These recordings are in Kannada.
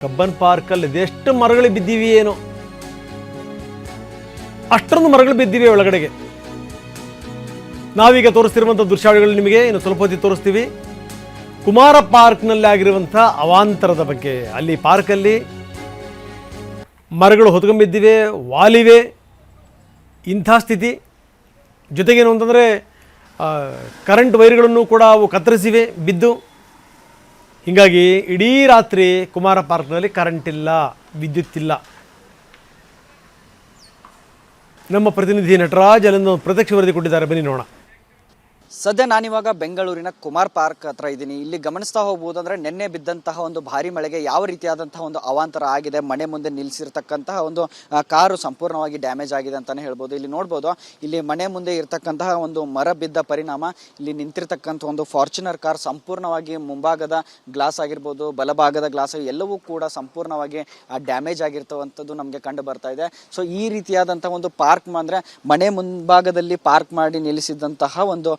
ಕಬ್ಬನ್ ಪಾರ್ಕಲ್ಲಿ ಇದೆಷ್ಟು ಮರಗಳು ಬಿದ್ದಿವೆ ಏನೋ, ಅಷ್ಟೊಂದು ಮರಗಳು ಬಿದ್ದಿವೆ ಒಳಗಡೆಗೆ. ನಾವೀಗ ತೋರಿಸ್ತಿರುವಂಥ ದೃಶ್ಯಾವಳಿಗಳು ನಿಮಗೆ ಇನ್ನು ಸ್ವಲ್ಪ ಹೊತ್ತಿಗೆ ತೋರಿಸ್ತೀವಿ. ಕುಮಾರ ಪಾರ್ಕ್ನಲ್ಲಿ ಆಗಿರುವಂಥ ಅವಾಂತರದ ಬಗ್ಗೆ. ಅಲ್ಲಿ ಪಾರ್ಕಲ್ಲಿ ಮರಗಳು ಹೊತ್ಕೊಂಡ್ಬಿದ್ದಿವೆ, ವಾಲಿವೆ, ಇಂಥ ಸ್ಥಿತಿ. ಜೊತೆಗೇನು ಅಂತಂದರೆ ಕರೆಂಟ್ ವೈರ್ಗಳನ್ನು ಕೂಡ ಅವು ಕತ್ತರಿಸಿವೆ ಬಿದ್ದು. ಹೀಗಾಗಿ ಇಡೀ ರಾತ್ರಿ ಕುಮಾರ ಪಾರ್ಕ್ನಲ್ಲಿ ಕರೆಂಟ್ ಇಲ್ಲ, ವಿದ್ಯುತ್ ಇಲ್ಲ. ನಮ್ಮ ಪ್ರತಿನಿಧಿ ನಟರಾಜ್ ಅಲ್ಲಿಂದ ಪ್ರತ್ಯಕ್ಷ ವರದಿ ಕೊಟ್ಟಿದ್ದಾರೆ, ಬನ್ನಿ ನೋಡೋಣ. ಸದ್ಯ ನಾನಿವಾಗ ಬೆಂಗಳೂರಿನ ಕುಮಾರ್ ಪಾರ್ಕ್ ಹತ್ರ ಇದ್ದೀನಿ. ಇಲ್ಲಿ ಗಮನಿಸ್ತಾ ಹೋಗ್ಬೋದು ಅಂದರೆ ನಿನ್ನೆ ಬಿದ್ದಂತಹ ಒಂದು ಭಾರಿ ಮಳೆಗೆ ಯಾವ ರೀತಿಯಾದಂತಹ ಒಂದು ಅವಾಂತರ ಆಗಿದೆ. ಮನೆ ಮುಂದೆ ನಿಲ್ಲಿಸಿರ್ತಕ್ಕಂತಹ ಒಂದು ಕಾರು ಸಂಪೂರ್ಣವಾಗಿ ಡ್ಯಾಮೇಜ್ ಆಗಿದೆ ಅಂತಲೇ ಹೇಳ್ಬೋದು. ಇಲ್ಲಿ ನೋಡ್ಬೋದು, ಇಲ್ಲಿ ಮನೆ ಮುಂದೆ ಇರತಕ್ಕಂತಹ ಒಂದು ಮರ ಬಿದ್ದ ಪರಿಣಾಮ ಇಲ್ಲಿ ನಿಂತಿರ್ತಕ್ಕಂಥ ಒಂದು ಫಾರ್ಚುನರ್ ಕಾರ್ ಸಂಪೂರ್ಣವಾಗಿ ಮುಂಭಾಗದ ಗ್ಲಾಸ್ ಆಗಿರ್ಬೋದು, ಬಲಭಾಗದ ಗ್ಲಾಸ್ ಎಲ್ಲವೂ ಕೂಡ ಸಂಪೂರ್ಣವಾಗಿ ಡ್ಯಾಮೇಜ್ ಆಗಿರ್ತವಂಥದ್ದು ನಮಗೆ ಕಂಡು ಬರ್ತಾ ಇದೆ. ಸೊ ಈ ರೀತಿಯಾದಂಥ ಒಂದು ಪಾರ್ಕ್ ಅಂದರೆ ಮನೆ ಮುಂಭಾಗದಲ್ಲಿ ಪಾರ್ಕ್ ಮಾಡಿ ನಿಲ್ಲಿಸಿದಂತಹ ಒಂದು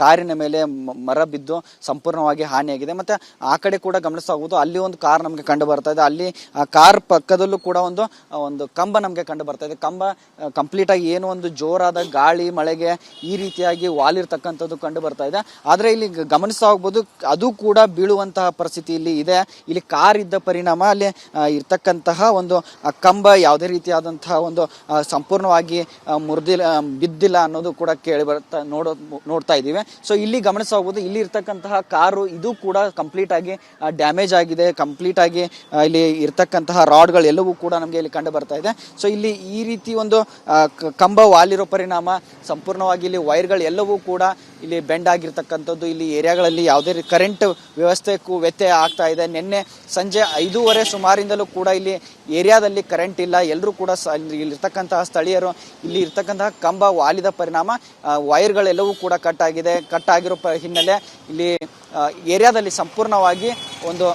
ಕಾರಿನ ಮೇಲೆ ಮರ ಬಿದ್ದು ಸಂಪೂರ್ಣವಾಗಿ ಹಾನಿಯಾಗಿದೆ. ಮತ್ತೆ ಆ ಕಡೆ ಕೂಡ ಗಮನಿಸ್ತಾ ಹೋಗುವುದು, ಅಲ್ಲಿ ಒಂದು ಕಾರ್ ನಮಗೆ ಕಂಡು ಬರ್ತಾ ಇದೆ. ಅಲ್ಲಿ ಆ ಕಾರ್ ಪಕ್ಕದಲ್ಲೂ ಕೂಡ ಒಂದು ಕಂಬ ನಮಗೆ ಕಂಡು ಬರ್ತಾ ಇದೆ. ಕಂಬ ಕಂಪ್ಲೀಟ್ ಆಗಿ ಏನು ಒಂದು ಜೋರಾದ ಗಾಳಿ ಮಳೆಗೆ ಈ ರೀತಿಯಾಗಿ ವಾಲಿರ್ತಕ್ಕಂಥದ್ದು ಕಂಡು ಬರ್ತಾ ಇದೆ. ಆದರೆ ಇಲ್ಲಿ ಗಮನಿಸ್ತಾ ಹೋಗ್ಬೋದು, ಅದು ಕೂಡ ಬೀಳುವಂತಹ ಪರಿಸ್ಥಿತಿ ಇಲ್ಲಿ ಇದೆ. ಇಲ್ಲಿ ಕಾರ್ ಇದ್ದ ಪರಿಣಾಮ ಅಲ್ಲಿ ಇರ್ತಕ್ಕಂತಹ ಒಂದು ಕಂಬ ಯಾವುದೇ ರೀತಿಯಾದಂತಹ ಒಂದು ಸಂಪೂರ್ಣವಾಗಿ ಬಿದ್ದಿಲ್ಲ ಅನ್ನೋದು ಕೂಡ ಕೇಳಿ ನೋಡ್ತಾ ಇದ್ದೀವಿ. ಸೊ ಇಲ್ಲಿ ಗಮನಿಸ್ತಾ ಹೋಗ್ಬೋದು, ಇಲ್ಲಿ ಇರ್ತಕ್ಕಂತಹ ಕಾರು ಇದು ಕೂಡ ಕಂಪ್ಲೀಟ್ ಆಗಿ ಡ್ಯಾಮೇಜ್ ಆಗಿದೆ. ಕಂಪ್ಲೀಟ್ ಆಗಿ ಇಲ್ಲಿ ಇರ್ತಕ್ಕಂತಹ ರಾಡ್ಗಳು ಎಲ್ಲವೂ ಕೂಡ ನಮಗೆ ಇಲ್ಲಿ ಕಂಡು ಬರ್ತಾ ಇದೆ. ಸೊ ಇಲ್ಲಿ ಈ ರೀತಿ ಒಂದು ಕಂಬ ವಾಲಿರೋ ಪರಿಣಾಮ ಸಂಪೂರ್ಣವಾಗಿ ಇಲ್ಲಿ ವೈರ್ಗಳು ಎಲ್ಲವೂ ಕೂಡ ಇಲ್ಲಿ ಬೆಂಡ್ ಆಗಿರ್ತಕ್ಕಂಥದ್ದು. ಇಲ್ಲಿ ಏರಿಯಾಗಳಲ್ಲಿ ಯಾವುದೇ ಕರೆಂಟ್ ವ್ಯವಸ್ಥೆಗೂ ವ್ಯತ್ಯಯ ಆಗ್ತಾ ಇದೆ. ನಿನ್ನೆ ಸಂಜೆ 5:30 ಸುಮಾರಿಂದಲೂ ಕೂಡ ಇಲ್ಲಿ ಏರಿಯಾದಲ್ಲಿ ಕರೆಂಟ್ ಇಲ್ಲ. ಎಲ್ಲರೂ ಕೂಡ ಇಲ್ಲಿರ್ತಕ್ಕಂತಹ ಸ್ಥಳೀಯರು ಇಲ್ಲಿ ಇರ್ತಕ್ಕಂತಹ ಕಂಬ ವಾಲಿದ ಪರಿಣಾಮ ವೈರ್ಗಳೆಲ್ಲವೂ ಕೂಡ ಕಟ್ ಆಗಿರೋ ಹಿನ್ನೆಲೆ ಇಲ್ಲಿ ಏರಿಯಾದಲ್ಲಿ ಸಂಪೂರ್ಣವಾಗಿ ಒಂದು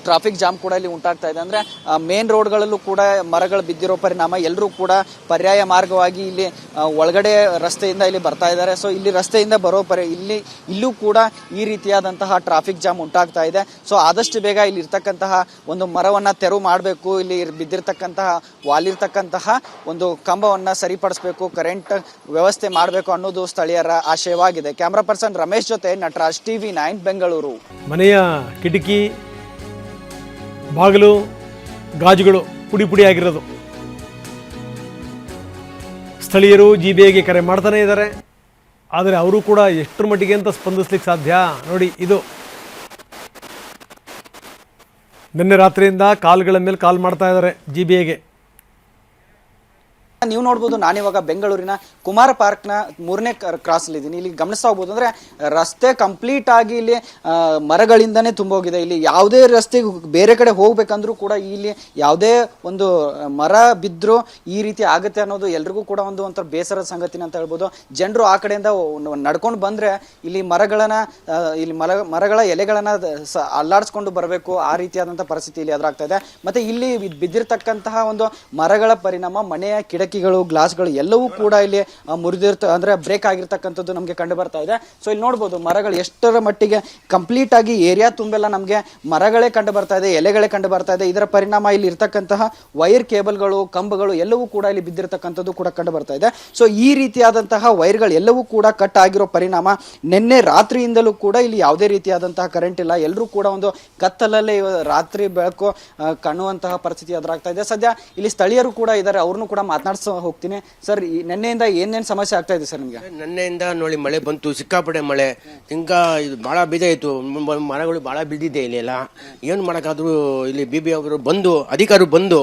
ಟ್ರಾಫಿಕ್ ಜಾಮ್ ಕೂಡ ಇಲ್ಲಿ ಉಂಟಾಗ್ತಾ ಇದೆ. ಅಂದರೆ ಮೇನ್ ರೋಡ್ಗಳಲ್ಲೂ ಕೂಡ ಮರಗಳು ಬಿದ್ದಿರೋ ಪರಿಣಾಮ ಎಲ್ಲರೂ ಕೂಡ ಪರ್ಯಾಯ ಮಾರ್ಗವಾಗಿ ಇಲ್ಲಿ ಒಳಗಡೆ ರಸ್ತೆಯಿಂದ ಇಲ್ಲಿ ಬರ್ತಾ ಇದ್ದಾರೆ. ಸೊ ಇಲ್ಲಿ ರಸ್ತೆಯಿಂದ ಬರೋ ಇಲ್ಲೂ ಕೂಡ ಈ ರೀತಿಯಾದಂತಹ ಟ್ರಾಫಿಕ್ ಜಾಮ್ ಉಂಟಾಗ್ತಾ ಇದೆ. ಸೊ ಆದಷ್ಟು ಬೇಗ ಇಲ್ಲಿ ಇರ್ತಕ್ಕಂತಹ ಒಂದು ಮರವನ್ನು ತೆರವು ಮಾಡಬೇಕು, ಇಲ್ಲಿ ಬಿದ್ದಿರ್ತಕ್ಕಂತಹ ವಾಲಿರ್ತಕ್ಕಂತಹ ಒಂದು ಕಂಬವನ್ನು ಸರಿಪಡಿಸಬೇಕು, ಕರೆಂಟ್ ವ್ಯವಸ್ಥೆ ಮಾಡಬೇಕು ಅನ್ನೋದು ಸ್ಥಳೀಯರ ಆಶಯವಾಗಿದೆ. ಕ್ಯಾಮ್ರಾ ಪರ್ಸನ್ ರಮೇಶ್ ಜೊತೆ ನಟರಾಜ್, TV9 ಬೆಂಗಳೂರು. ಮನೆಯ ಕಿಟಕಿ ಬಾಗಿಲು ಗಾಜುಗಳು ಪುಡಿ ಆಗಿರೋದು. ಸ್ಥಳೀಯರು GBIಗೆ ಕರೆ ಮಾಡ್ತಾನೆ ಇದ್ದಾರೆ, ಆದರೆ ಅವರು ಕೂಡ ಎಷ್ಟರ ಮಟ್ಟಿಗೆ ಅಂತ ಸ್ಪಂದಿಸ್ಲಿಕ್ಕೆ ಸಾಧ್ಯ ನೋಡಿ. ಇದು ನಿನ್ನೆ ರಾತ್ರಿಯಿಂದ ಕಾಲ್ಗಳ ಮೇಲೆ ಕಾಲ್ ಮಾಡ್ತಾ ಇದ್ದಾರೆ GBIಗೆ. ನೀವು ನೋಡ್ಬೋದು, ನಾನಿವಾಗ ಬೆಂಗಳೂರಿನ ಕುಮಾರ ಪಾರ್ಕ್ನ 3ನೇ ಕ್ರಾಸಲ್ಲಿ ಇದ್ದೀನಿ. ಇಲ್ಲಿ ಗಮನಿಸ್ತಾ ಹೋಗ್ಬೋದು ಅಂದರೆ ರಸ್ತೆ ಕಂಪ್ಲೀಟ್ ಆಗಿ ಇಲ್ಲಿ ಮರಗಳಿಂದನೇ ತುಂಬೋಗಿದೆ. ಇಲ್ಲಿ ಯಾವುದೇ ರಸ್ತೆ ಬೇರೆ ಕಡೆ ಹೋಗ್ಬೇಕಂದ್ರೂ ಕೂಡ ಇಲ್ಲಿ ಯಾವುದೇ ಒಂದು ಮರ ಬಿದ್ದರೂ ಈ ರೀತಿ ಆಗುತ್ತೆ ಅನ್ನೋದು ಎಲ್ರಿಗೂ ಕೂಡ ಒಂಥರ ಬೇಸರದ ಸಂಗತಿನ ಅಂತ ಹೇಳ್ಬೋದು. ಜನರು ಆ ಕಡೆಯಿಂದ ನಡ್ಕೊಂಡು ಬಂದರೆ ಇಲ್ಲಿ ಮರಗಳ ಎಲೆಗಳನ್ನು ಅಲ್ಲಾಡಿಸ್ಕೊಂಡು ಬರಬೇಕು, ಆ ರೀತಿಯಾದಂಥ ಪರಿಸ್ಥಿತಿ ಇಲ್ಲಿ ಎದುರಾಗ್ತಾ ಇದೆ. ಮತ್ತು ಇಲ್ಲಿ ಬಿದ್ದಿರ್ತಕ್ಕಂತಹ ಒಂದು ಮರಗಳ ಪರಿಣಾಮ ಮನೆಯ ಕಿಟಕಿಗಳು, ಗ್ಲಾಸ್ಗಳು ಎಲ್ಲವೂ ಕೂಡ ಇಲ್ಲಿ ಅಂದ್ರೆ ಬ್ರೇಕ್ ಆಗಿರ್ತಕ್ಕಂಥದ್ದು ನಮಗೆ ಕಂಡು ಬರ್ತಾ ಇದೆ. ಸೊ ಇಲ್ಲಿ ನೋಡ್ಬೋದು, ಮರಗಳು ಎಷ್ಟರ ಮಟ್ಟಿಗೆ ಕಂಪ್ಲೀಟ್ ಆಗಿ ಏರಿಯಾ ತುಂಬೆಲ್ಲ ನಮಗೆ ಮರಗಳೇ ಕಂಡು ಬರ್ತಾ ಇದೆ, ಎಲೆಗಳೇ ಕಂಡು ಬರ್ತಾ ಇದೆ. ಇದರ ಪರಿಣಾಮ ಇಲ್ಲಿ ಇರ್ತಕ್ಕಂತಹ ವೈರ್ ಕೇಬಲ್ಗಳು, ಕಂಬಗಳು ಎಲ್ಲವೂ ಕೂಡ ಇಲ್ಲಿ ಬಿದ್ದಿರ್ತಕ್ಕಂಥದ್ದು ಕೂಡ ಕಂಡು ಬರ್ತಾ ಇದೆ. ಸೊ ಈ ರೀತಿಯಾದಂತಹ ವೈರ್ಗಳು ಎಲ್ಲವೂ ಕೂಡ ಕಟ್ ಆಗಿರೋ ಪರಿಣಾಮ ನಿನ್ನೆ ರಾತ್ರಿಯಿಂದಲೂ ಕೂಡ ಇಲ್ಲಿ ಯಾವುದೇ ರೀತಿಯಾದಂತಹ ಕರೆಂಟ್ ಇಲ್ಲ. ಎಲ್ಲರೂ ಕೂಡ ಒಂದು ಕತ್ತಲಲ್ಲೇ ರಾತ್ರಿ ಬೆಳಕು ಕಾಣುವಂತಹ ಪರಿಸ್ಥಿತಿ ಎದುರಾಗ್ತಾ ಇದೆ. ಸದ್ಯ ಇಲ್ಲಿ ಸ್ಥಳೀಯರು ಕೂಡ ಇದ್ದಾರೆ, ಅವ್ರನ್ನೂ ಕೂಡ ಮಾತನಾಡ್ಸ ಹೋಗ್ತೀನಿ. ಸರ್, ನಿನ್ನೆಯಿಂದ ಏನೇನು ಸಮಸ್ಯೆ ಆಗ್ತಾ ಇದೆ ಸರ್ ನಿಮಗೆ? ನಿನ್ನೆಯಿಂದ ನೋಡಿ ಮಳೆ ಬಂತು, ಸಿಕ್ಕಾಪಟ್ಟೆ ಮಳೆ. ಹಿಂಗ ಇದು ಭಾಳ ಬಿದ್ದಾಯಿತು, ಮರಗಳು ಭಾಳ ಬಿದ್ದಿದೆ ಇಲ್ಲಿ ಎಲ್ಲ. ಏನು ಮಾಡೋಕ್ಕಾದ್ರೂ ಇಲ್ಲಿ BBI ಅವರು ಬಂದು, ಅಧಿಕಾರಿಗಳು ಬಂದು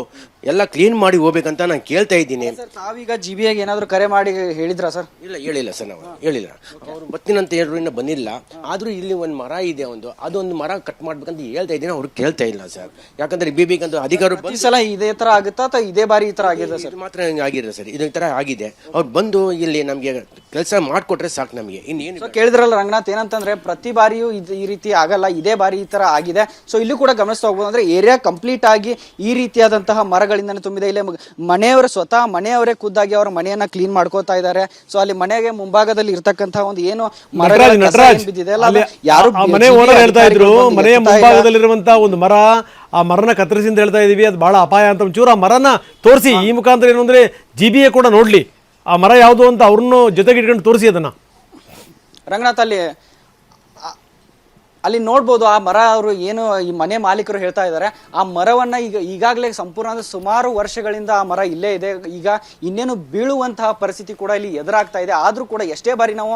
ಎಲ್ಲ ಕ್ಲೀನ್ ಮಾಡಿ ಹೋಗ್ಬೇಕಂತ ನಾನು ಕೇಳ್ತಾ ಇದ್ದೀನಿ. ಸರ್, ತಾವೀಗ GBIಗೆ ಏನಾದರೂ ಕರೆ ಮಾಡಿ ಹೇಳಿದ್ರಾ ಸರ್? ಹೇಳಿಲ್ಲ ಸರ್, ನಾವು ಹೇಳಿಲ್ಲ. ಅವರು ಬರ್ತೀನಂತ ಹೇಳಿದ್ರು, ಇನ್ನೂ ಬಂದಿಲ್ಲ. ಆದರೂ ಇಲ್ಲಿ ಒಂದು ಮರ ಇದೆ, ಅದೊಂದು ಮರ ಕಟ್ ಮಾಡ್ಬೇಕಂತ ಹೇಳ್ತಾ ಇದ್ದೀನಿ, ಅವ್ರು ಕೇಳ್ತಾ ಇಲ್ಲ ಸರ್. ಯಾಕಂದ್ರೆ BBI ಅಂತ ಅಧಿಕಾರಿಗಳು ಈ ಸಲ ಇದೇ ತರ ಆಗುತ್ತಾ ಅಥವಾ ಇದೇ ಬಾರಿ ಈ ತರ ಆಗಿದೆ ಸರ್? ಮಾತ್ರ ಆಗಿದೆ ಸರ್, ಇದು ಈ ತರ ಆಗಿದೆ. ಅವ್ರು ಬಂದು ಇಲ್ಲಿ ನಮಗೆ ಕೆಲಸ ಮಾಡಿಕೊಟ್ರೆ ಸಾಕು ನಮಗೆ. ಇನ್ನೇನು ಕೇಳಿದ್ರಲ್ಲ ರಂಗನಾಥ್, ಏನಂತಂದ್ರೆ ಪ್ರತಿ ಬಾರಿಯೂ ಈ ರೀತಿ ಆಗಲ್ಲ, ಇದೇ ಬಾರಿ ಈ ತರ ಆಗಿದೆ. ಸೊ ಇಲ್ಲೂ ಕೂಡ ಗಮನಿಸ್ತಾ ಹೋಗ್ಬೋದು, ಅಂದ್ರೆ ಏರಿಯಾ ಕಂಪ್ಲೀಟ್ ಆಗಿ ಈ ರೀತಿಯಾದಂತಹ ಮರಗಳು ಮರಗಳಿಂದನೇ ತುಂಬಿದೆ. ಇಲ್ಲಿ ಮನೆಯವರು ಸ್ವತಃ ಮನೆಯವರೇ ಖುದ್ದಾಗಿ ಅವರ ಮನೆಯನ್ನ ಕ್ಲೀನ್ ಮಾಡ್ಕೋತಾ ಇದ್ದಾರೆ. ಸೊ ಅಲ್ಲಿ ಮನೆಗೆ ಮುಂಭಾಗದಲ್ಲಿ ಇರ್ತಕ್ಕಂತಹ ಒಂದು ಏನು ಮರಗಳ ಕಸ ಏನ್ ಬಿದ್ದಿದೆ ಅಲ್ಲ, ಅದು ಯಾರು ಆ ಮನೆ ಓನರ್ ಹೇಳ್ತಾ ಇದ್ರು, ಅಧಿಕಾರಿಗಳು ಮನೆಯ ಎತ್ತುತ್ತಾ ಇಲ್ಲ. ಮುಂಭಾಗದಲ್ಲಿರುವಂತಹ ಒಂದು ಮರ, ಆ ಮರನ ಕತ್ತರಿಸಿ ಅಂತ ಹೇಳ್ತಾ ಇದೀವಿ, ಅದು ಬಹಳ ಅಪಾಯ ಅಂತ ಒಂಚೂರು ಆ ಮರನ ತೋರಿಸಿ. ಈ ಮುಖಾಂತರ ಏನು ಅಂದ್ರೆ GBA ಕೂಡ ನೋಡ್ಲಿ ಆ ಮರ ಯಾವುದು ಅಂತ, ಅವ್ರನ್ನು ಜೊತೆಗೆ ಇಟ್ಕೊಂಡು ತೋರಿಸಿ ಅದನ್ನ. ರಂಗನಾಥ್, ಅಲ್ಲಿ ನೋಡ್ಬೋದು ಆ ಮರ. ಅವರು ಏನು ಈ ಮನೆ ಮಾಲೀಕರು ಹೇಳ್ತಾ ಇದ್ದಾರೆ, ಆ ಮರವನ್ನ ಈಗಾಗಲೇ ಸಂಪೂರ್ಣ ಸುಮಾರು ವರ್ಷಗಳಿಂದ ಆ ಮರ ಇಲ್ಲೇ ಇದೆ. ಈಗ ಇನ್ನೇನು ಬೀಳುವಂತಹ ಪರಿಸ್ಥಿತಿ ಕೂಡ ಇಲ್ಲಿ ಎದುರಾಗ್ತಾ ಇದೆ. ಆದ್ರೂ ಕೂಡ ಎಷ್ಟೇ ಬಾರಿ ನಾವು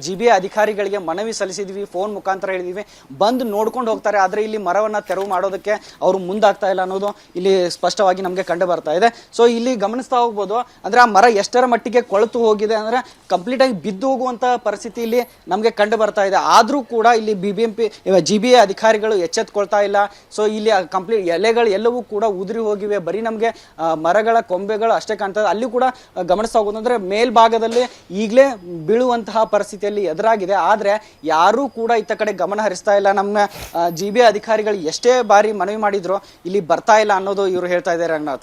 GBA ಅಧಿಕಾರಿಗಳಿಗೆ ಮನವಿ ಸಲ್ಲಿಸಿದ್ವಿ, ಫೋನ್ ಮುಖಾಂತರ ಹೇಳಿದ್ವಿ, ಬಂದು ನೋಡ್ಕೊಂಡು ಹೋಗ್ತಾರೆ. ಆದ್ರೆ ಇಲ್ಲಿ ಮರವನ್ನ ತೆರವು ಮಾಡೋದಕ್ಕೆ ಅವರು ಮುಂದಾಗ್ತಾ ಇಲ್ಲ ಅನ್ನೋದು ಇಲ್ಲಿ ಸ್ಪಷ್ಟವಾಗಿ ನಮಗೆ ಕಂಡು ಬರ್ತಾ ಇದೆ. ಸೊ ಇಲ್ಲಿ ಗಮನಿಸ್ತಾ ಹೋಗ್ಬೋದು, ಅಂದ್ರೆ ಆ ಮರ ಎಷ್ಟರ ಮಟ್ಟಿಗೆ ಕೊಳೆತು ಹೋಗಿದೆ ಅಂದ್ರೆ ಕಂಪ್ಲೀಟ್ ಆಗಿ ಬಿದ್ದು ಹೋಗುವಂತಹ ಪರಿಸ್ಥಿತಿ ಇಲ್ಲಿ ನಮಗೆ ಕಂಡು ಬರ್ತಾ ಇದೆ. ಆದ್ರೂ ಕೂಡ ಇಲ್ಲಿ GBA ಅಧಿಕಾರಿಗಳು ಎಚ್ಚೆತ್ಕೊಳ್ತಾ ಇಲ್ಲ. ಸೊ ಇಲ್ಲಿ ಕಂಪ್ಲೀಟ್ ಎಲೆಗಳು ಎಲ್ಲವೂ ಕೂಡ ಉದುರಿ ಹೋಗಿವೆ. ಬರೀ ನಮಗೆ ಮರಗಳ ಕೊಂಬೆಗಳು ಅಷ್ಟೇ ಕಾಣ್ತದೆ. ಅಲ್ಲಿ ಕೂಡ ಗಮನಿಸ್ತಾ ಹೋಗೋದಂದ್ರೆ ಮೇಲ್ಭಾಗದಲ್ಲಿ ಈಗಲೇ ಬೀಳುವಂತಹ ಪರಿಸ್ಥಿತಿಯಲ್ಲಿ ಎದುರಾಗಿದೆ. ಆದ್ರೆ ಯಾರೂ ಕೂಡ ಇತ್ತ ಕಡೆ ಗಮನ ಹರಿಸ್ತಾ ಇಲ್ಲ. ನಮ್ಮ GBA ಅಧಿಕಾರಿಗಳು ಎಷ್ಟೇ ಬಾರಿ ಮನವಿ ಮಾಡಿದ್ರು ಇಲ್ಲಿ ಬರ್ತಾ ಇಲ್ಲ ಅನ್ನೋದು ಇವರು ಹೇಳ್ತಾ ಇದ್ದಾರೆ ರಂಗನಾಥ್.